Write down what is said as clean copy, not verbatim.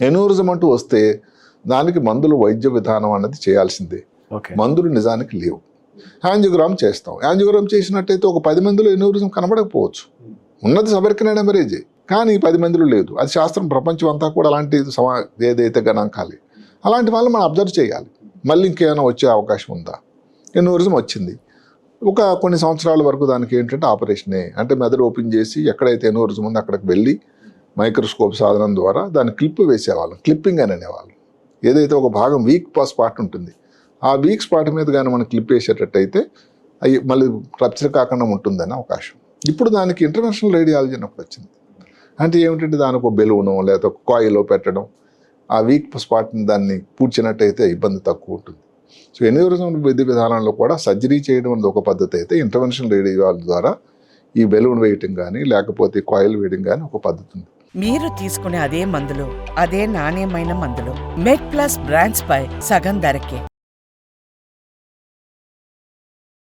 Aneurysm అంటూ వస్తే దానికి మందులు వైద్య విధానం అన్నది చేయాల్సిందే. మందులు నిజానికి లేవు. యాంజియోగ్రామ్ చేస్తాం. యాంజియోగ్రామ్ చేసినట్టయితే ఒక 10 మందిలో ఎన్యూరిజం కనబడకపోవచ్చు. ఉన్నది సబర్కినైన్ హెమరేజే, కానీ 10 మందిలో లేదు. అది శాస్త్రం ప్రపంచం అంతా కూడా అలాంటి ఏదైతే గణాంకాలి అలాంటి వాళ్ళు మనం అబ్జర్వ్ చేయాలి. మళ్ళీ ఇంకేమైనా వచ్చే అవకాశం ఉందా? ఎన్యూరిజం వచ్చింది, ఒక కొన్ని సంవత్సరాల వరకు దానికి ఏంటంటే ఆపరేషనే, అంటే మెదడు ఓపెన్ చేసి ఎక్కడైతే ఎన్యూరిజం ఉందో అక్కడికి వెళ్ళి మైక్రోస్కోప్ సాధనం ద్వారా దాన్ని క్లిప్ వేసేవాళ్ళం, క్లిప్పింగ్ అని అనేవాళ్ళం. ఏదైతే ఒక భాగం వీక్ స్పాట్ ఉంటుంది, ఆ వీక్ స్పాట్ మీద కానీ మనం క్లిప్ వేసేటట్టయితే అవి మళ్ళీ రప్చర్ కాకుండా ఉంటుందని అవకాశం. ఇప్పుడు దానికి ఇంటర్నేషనల్ రేడియాలజీ అన్నప్పుడు వచ్చింది. అంటే ఏమిటంటే దానికి ఒక బెలూనో లేదా ఒక కాయిలో పెట్టడం, ఆ వీక్ స్పాట్ని దాన్ని పూడ్చినట్టయితే ఇబ్బంది తక్కువ ఉంటుంది. సో ఎన్యూరిజం విధి విధానంలో కూడా సర్జరీ చేయడం అనేది ఒక పద్ధతి అయితే, ఇంటర్వెన్షనల్ రేడియాలజీ ద్వారా ఈ బెలూన్ వేయటం కానీ లేకపోతే కాయిల్ వేయడం కానీ ఒక పద్ధతి ఉంది. మీరు తీసుకునే అదే మందులు, అదే నాణ్యమైన మందులు మెడ్ ప్లస్ బ్రాండ్స్ పై సగం ధరకే.